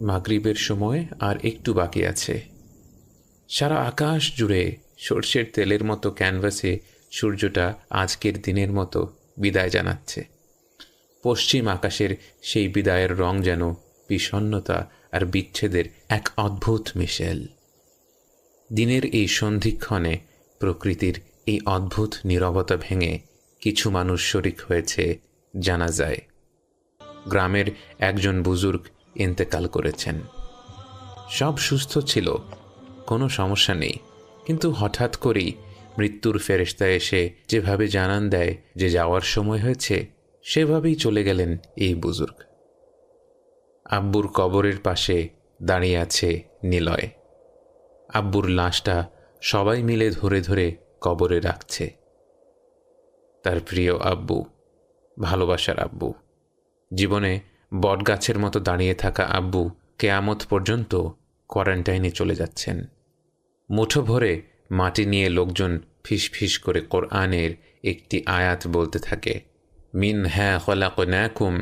মাগরিবের সময় আর একটু বাকি আছে। সারা আকাশ জুড়ে সর্ষের তেলের মতো ক্যানভাসে সূর্যটা আজকের দিনের মতো বিদায় জানাচ্ছে। পশ্চিম আকাশের সেই বিদায়ের রং যেন বিষণ্ণতা আর বিচ্ছেদের এক অদ্ভুত মিশেল। দিনের এই সন্ধিক্ষণে প্রকৃতির এই অদ্ভুত নীরবতা ভেঙে কিছু মানুষ শরিক হয়েছে জানাজায়। গ্রামের একজন বুজুর্গ ইন্তেকাল করেছেন। সব সুস্থ ছিল, কোনো সমস্যা নেই, কিন্তু হঠাৎ করেই মৃত্যুর ফেরেশতা এসে যেভাবে জানান দেয় যে যাওয়ার সময় হয়েছে, সেভাবেই চলে গেলেন এই বুজুর্গ। আব্বুর কবরের পাশে দাঁড়িয়ে আছে নিলয়। আব্বুর লাশটা সবাই মিলে ধরে ধরে কবরে রাখছে। তার প্রিয় আব্বু, ভালোবাসার আব্বু, জীবনে বটগাছের মতো দাঁড়িয়ে থাকা আব্বু কেয়ামত পর্যন্ত কোয়ারেন্টাইনে চলে যাচ্ছেন। মুঠো ভরে মাটি নিয়ে লোকজন ফিসফিস করে কোরআনের একটি আয়াত বলতে থাকে, মিনহা খলাকনাকুম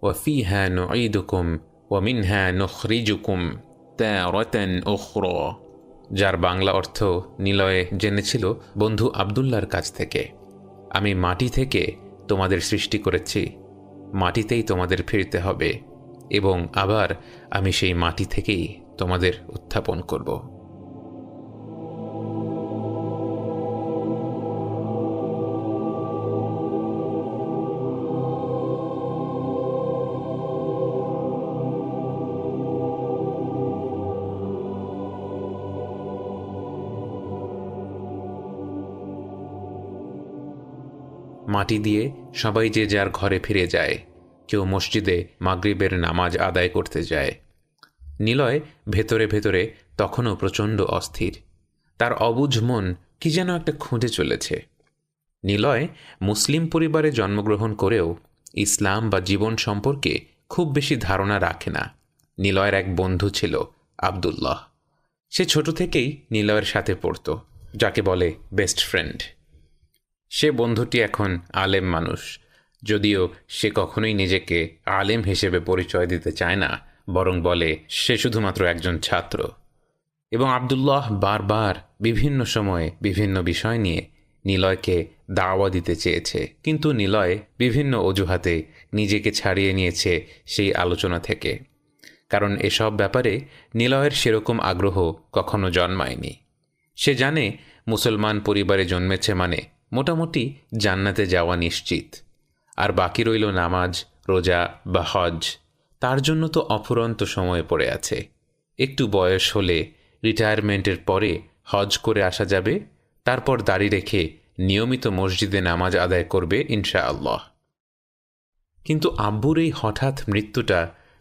ওয়া ফিহা নুঈদুকুম ওয়া মিনহা নুখরিজুকুম তারাতান উখরা, যার বাংলা অর্থ নিলয়ে জেনেছিল বন্ধু আব্দুল্লাহর কাছ থেকে, আমি মাটি থেকে তোমাদের সৃষ্টি করেছি, মাটিতেই তোমাদের ফিরতে হবে, এবং আবার আমি সেই মাটি থেকেই তোমাদের উত্থাপন করব। মাটি দিয়ে সবাই যে যার ঘরে ফিরে যায়, কেউ মসজিদে মাগরিবের নামাজ আদায় করতে যায়। নিলয় ভেতরে ভেতরে তখনও প্রচণ্ড অস্থির। তার অবুঝ মন কি যেন একটা খুঁজে চলেছে। নিলয় মুসলিম পরিবারে জন্মগ্রহণ করেও ইসলাম বা জীবন সম্পর্কে খুব বেশি ধারণা রাখে না। নিলয়ের এক বন্ধু ছিল আব্দুল্লাহ। সে ছোট থেকেই নিলয়ের সাথে পড়ত, যাকে বলে বেস্ট ফ্রেন্ড। সে বন্ধুটি এখন আলেম মানুষ, যদিও সে কখনোই নিজেকে আলেম হিসেবে পরিচয় দিতে চায় না, বরং বলে সে শুধুমাত্র একজন ছাত্র। এবং আব্দুল্লাহ বারবার বিভিন্ন সময়ে বিভিন্ন বিষয় নিয়ে নিলয়কে দাওয়া দিতে চেয়েছে, কিন্তু নিলয় বিভিন্ন অজুহাতে নিজেকে ছাড়িয়ে নিয়েছে সেই আলোচনা থেকে, কারণ এসব ব্যাপারে নিলয়ের সেরকম আগ্রহ কখনো জন্মায়নি। সে জানে মুসলমান পরিবারে জন্মেছে মানে মোটামুটি জান্নাতে যাওয়া নিশ্চিত, আর বাকি রইল নামাজ, রোজা বা হজ। তার জন্য তো অফুরন্ত সময় পড়ে আছে। একটু বয়স হলে রিটায়ারমেন্টের পরে হজ করে আসা যাবে, তারপর দাড়ি রেখে নিয়মিত মসজিদে নামাজ আদায় করবে ইনশাআল্লাহ। কিন্তু আব্বুর এই হঠাৎ মৃত্যুটা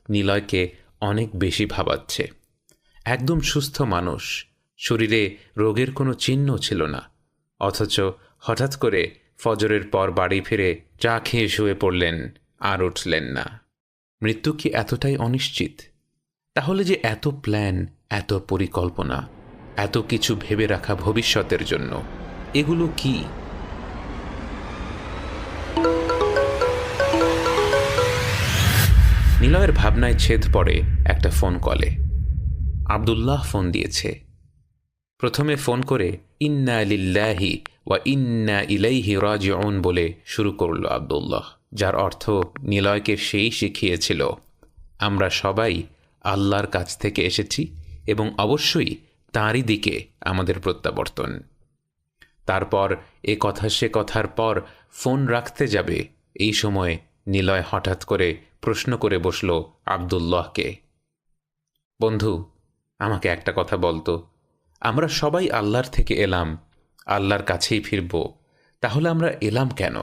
নিলয়কে অনেক বেশি ভাবাচ্ছে। একদম সুস্থ মানুষ, শরীরে রোগের কোনো চিহ্ন ছিল না, অথচ হঠাৎ করে ফজরের পর বাড়ি ফিরে চা খেয়ে শুয়ে পড়লেন, আর উঠলেন না। মৃত্যু কি এতটাই অনিশ্চিত? তাহলে যে এত প্ল্যান, এত পরিকল্পনা, এত কিছু ভেবে রাখা ভবিষ্যতের জন্য, এগুলো কি? নিলয়ের ভাবনায় ছেদ পড়ে একটা ফোন কলে। আব্দুল্লাহ ফোন দিয়েছে। প্রথমে ফোন করে ইন্না লিল্লাহি ওয়া ইন্না ইলাইহি রাজিউন বলে শুরু করল আব্দুল্লাহ, যার অর্থ নিলয়কে সেই শিখিয়েছিল, আমরা সবাই আল্লাহর কাছ থেকে এসেছি এবং অবশ্যই তাঁরই দিকে আমাদের প্রত্যাবর্তন। তারপর এ কথা সে কথার পর ফোন রাখতে যাবে, এই সময় নিলয় হঠাৎ করে প্রশ্ন করে বসল আব্দুল্লাহকে, বন্ধু, আমাকে একটা কথা বলতো, আমরা সবাই আল্লাহর থেকে এলাম, আল্লাহর কাছেই ফিরব, তাহলে আমরা এলাম কেন?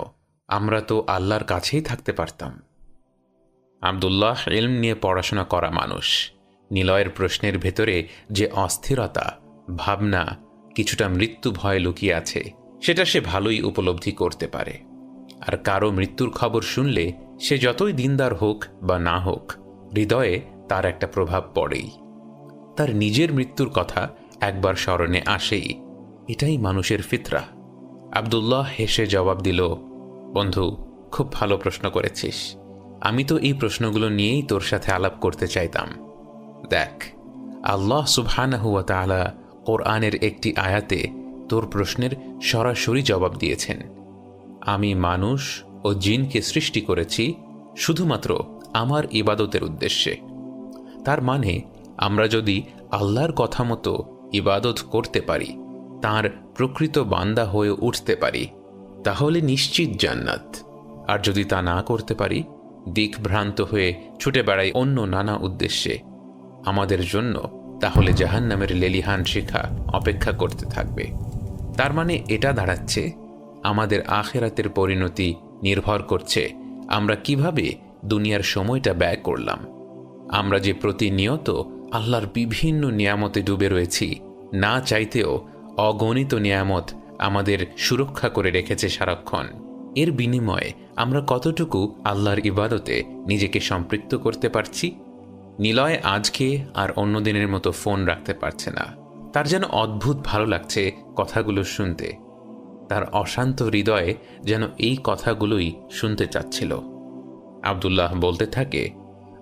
আমরা তো আল্লাহর কাছেই থাকতে পারতাম। আব্দুল্লাহ ইলম নিয়ে পড়াশোনা করা মানুষ। নিলয়ের প্রশ্নের ভেতরে যে অস্থিরতা, ভাবনা, কিছুটা মৃত্যু ভয় লুকিয়ে আছে, সেটা সে ভালোই উপলব্ধি করতে পারে। আর কারো মৃত্যুর খবর শুনলে সে যতই দিনদার হোক বা না হোক, হৃদয়ে তার একটা প্রভাব পড়েই। তার নিজের মৃত্যুর কথা একবার স্মরণে আসেই। এটাই মানুষের ফিতরা। আব্দুল্লাহ হেসে জবাব দিল, বন্ধু, খুব ভালো প্রশ্ন করেছিস। আমি তো এই প্রশ্নগুলো নিয়েই তোর সাথে আলাপ করতে চাইতাম। দেখ, আল্লাহ সুবহানাহু ওয়া তাআলা কোরআনের একটি আয়াতে তোর প্রশ্নের সরাসরি জবাব দিয়েছেন। আমি মানুষ ও জিনকে সৃষ্টি করেছি শুধুমাত্র আমার ইবাদতের উদ্দেশ্যে। তার মানে আমরা যদি আল্লাহর কথা মতো ইবাদত করতে পারি, তার প্রকৃত বান্দা হয়ে উঠতে পারি, তাহলে নিশ্চিত জান্নাত। আর যদি তা না করতে পারি, দিকভ্রান্ত হয়ে ছুটে বেড়াই অন্য নানা উদ্দেশ্যে, আমাদের জন্য তাহলে জাহান্নামের লেলিহান শিখা অপেক্ষা করতে থাকবে। তার মানে এটা দাঁড়াচ্ছে আমাদের আখিরাতের পরিণতি নির্ভর করছে আমরা কিভাবে দুনিয়ার সময়টা ব্যয় করলাম। আমরা যে প্রতিনিয়ত আল্লাহর বিভিন্ন নিয়ামতে ডুবে রয়েছি, না চাইতেও অগণিত নিয়ামত আমাদের সুরক্ষা করে রেখেছে সারাক্ষণ। এর বিনিময়ে আমরা কতটুকু আল্লাহর ইবাদতে নিজেকে সম্পৃক্ত করতে পারছি? নিলয় আজকে আর অন্য দিনের মতো ফোন রাখতে পারছে না। তার যেন অদ্ভুত ভালো লাগছে কথাগুলো শুনতে। তার অশান্ত হৃদয়ে যেন এই কথাগুলোই শুনতে চাচ্ছিল। আব্দুল্লাহ বলতে থাকে,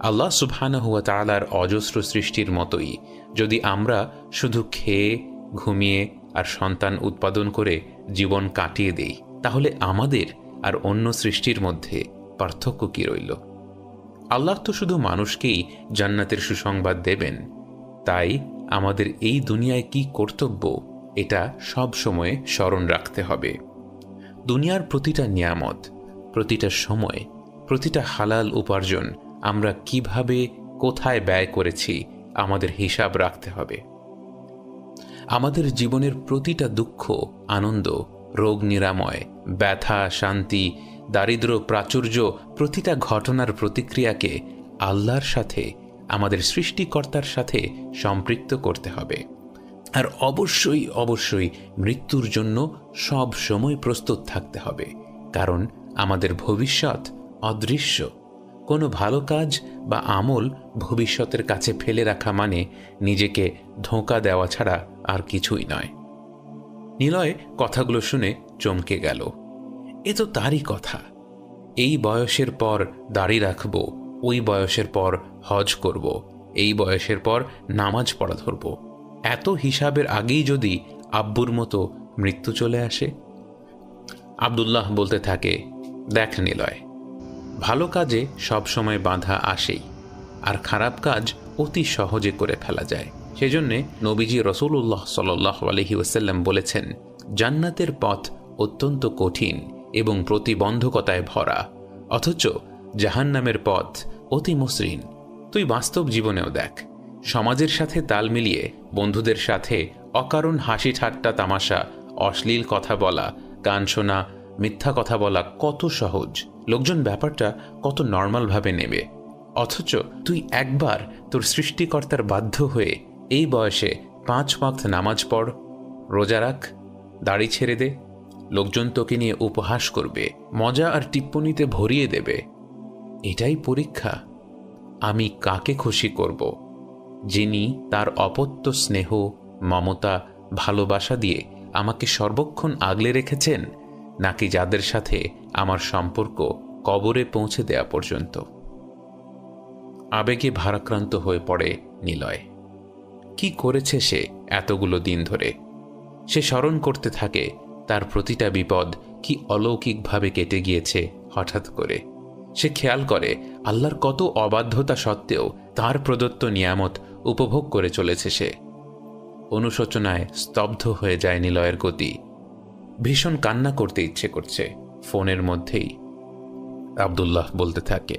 আল্লাহ সুবহানাহু ওয়া তাআলার অজস্র সৃষ্টির মতোই যদি আমরা শুধু খেয়ে, ঘুমিয়ে আর সন্তান উৎপাদন করে জীবন কাটিয়ে দেই, তাহলে আমাদের আর অন্য সৃষ্টির মধ্যে পার্থক্য কি রইল? আল্লাহ তো শুধু মানুষকেই জান্নাতের সুসংবাদ দেবেন। তাই আমাদের এই দুনিয়ায় কি কর্তব্য, এটা সব সময় স্মরণ রাখতে হবে। দুনিয়ার প্রতিটা নিয়ামত, প্রতিটা সময়, প্রতিটা হালাল উপার্জন আমরা কিভাবে, কোথায় ব্যয় করেছি, আমাদের হিসাব রাখতে হবে। আমাদের জীবনের প্রতিটা দুঃখ, আনন্দ, রোগ নিরাময়, ব্যথা, শান্তি, দারিদ্র্য, প্রাচুর্য, প্রতিটা ঘটনার প্রতিক্রিয়াকে আল্লাহর সাথে, আমাদের সৃষ্টিকর্তার সাথে সম্পৃক্ত করতে হবে। আর অবশ্যই অবশ্যই মৃত্যুর জন্য সব সময় প্রস্তুত থাকতে হবে, কারণ আমাদের ভবিষ্যৎ অদৃশ্য। কোনো ভালো কাজ বা আমল ভবিষ্যতের কাছে ফেলে রাখা মানে নিজেকে ধোঁকা দেওয়া ছাড়া আর কিছুই নয়। নিলয় কথাগুলো শুনে চমকে গেল। এ তো তারই কথা। এই বয়সের পর দাড়ি রাখব, ওই বয়সের পর হজ করব, এই বয়সের পর নামাজ পড়া ধরব। এত হিসাবের আগেই যদি আব্বুর মতো মৃত্যু চলে আসে? আব্দুল্লাহ বলতে থাকে, দেখ নিলয়, ভালো কাজে সবসময় বাধা আসেই, আর খারাপ কাজ অতি সহজে করে ফেলা যায়। সেজন্যে নবীজি রাসূলুল্লাহ সাল্লাল্লাহু আলাইহি ওয়াসাল্লাম বলেছেন, জান্নাতের পথ অত্যন্ত কঠিন এবং প্রতিবন্ধকতায় ভরা, অথচ জাহান্নামের পথ অতি মসৃণ। তুই বাস্তব জীবনেও দেখ, সমাজের সাথে তাল মিলিয়ে বন্ধুদের সাথে অকারণ হাসি ঠাট্টা তামাশা, অশ্লীল কথা বলা, গান শোনা, মিথ্যা কথা বলা কত সহজ। লোকজন ব্যাপারটা কত নর্মালভাবে নেবে। অথচ তুই একবার তোর সৃষ্টিকর্তার বাধ্য হয়ে এই বয়সে 5 ওয়াক্ত নামাজ পড়, রোজা রাখ, দাড়ি ছেড়ে দে, লোকজন তোকে নিয়ে উপহাস করবে, মজা আর টিপ্পনিতে ভরিয়ে দেবে। এটাই পরীক্ষা। আমি কাকে খুশি করব? যিনি তার অপত্য স্নেহ, মমতা, ভালোবাসা দিয়ে আমাকে সর্বক্ষণ আগলে রেখেছেন, নাকি যাদের সাথে আমার সম্পর্ক কবরে পৌঁছে দেয়া পর্যন্ত? আবেগে ভারাক্রান্ত হয়ে পড়ে নিলয়। কি করেছে সে এতগুলো দিন ধরে? সে স্মরণ করতে থাকে তার প্রতিটা বিপদ কি অলৌকিকভাবে কেটে গিয়েছে হঠাৎ করে। সে খেয়াল করে আল্লাহর কত অবাধ্যতা সত্ত্বেও তার প্রদত্ত নিয়ামত উপভোগ করে চলেছে সে। অনুশোচনায় স্তব্ধ হয়ে যায় নিলয়ের গতি। ভীষণ কান্না করতে ইচ্ছে করছে ফোনের মধ্যেই। আব্দুল্লাহ বলতে থাকে,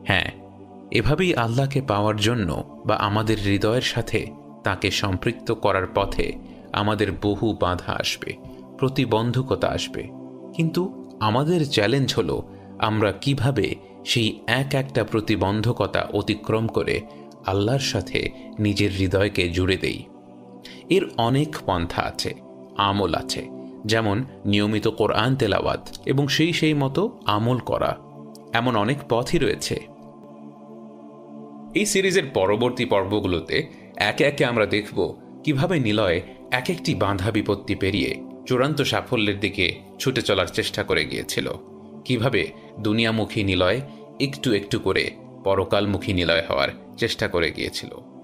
হ্যাঁ, এভাবেই আল্লাহকে পাওয়ার জন্য বা আমাদের হৃদয়ের সাথে তাকে সম্পৃক্ত করার পথে আমাদের বহু বাধা আসবে, প্রতিবন্ধকতা আসবে। কিন্তু আমাদের চ্যালেঞ্জ হলো আমরা কিভাবে সেই একটা প্রতিবন্ধকতা অতিক্রম করে আল্লাহর সাথে নিজের হৃদয়কে জুড়ে দেই। এর অনেক পন্থা আছে, আমল আছে, যেমন নিয়মিত কোরআন তেলাওয়াত এবং সেই মতো আমল করা। এমন অনেক পথই রয়েছে। এই সিরিজের পরবর্তী পর্বগুলোতে একে একে আমরা দেখব কিভাবে নিলয় এক একটি বাধা বিপত্তি পেরিয়ে চূড়ান্ত সাফল্যের দিকে ছুটে চলার চেষ্টা করে গিয়েছিল, কিভাবে দুনিয়ামুখী নিলয় একটু একটু করে পরকালমুখী নিলয় হওয়ার চেষ্টা করে গিয়েছিল।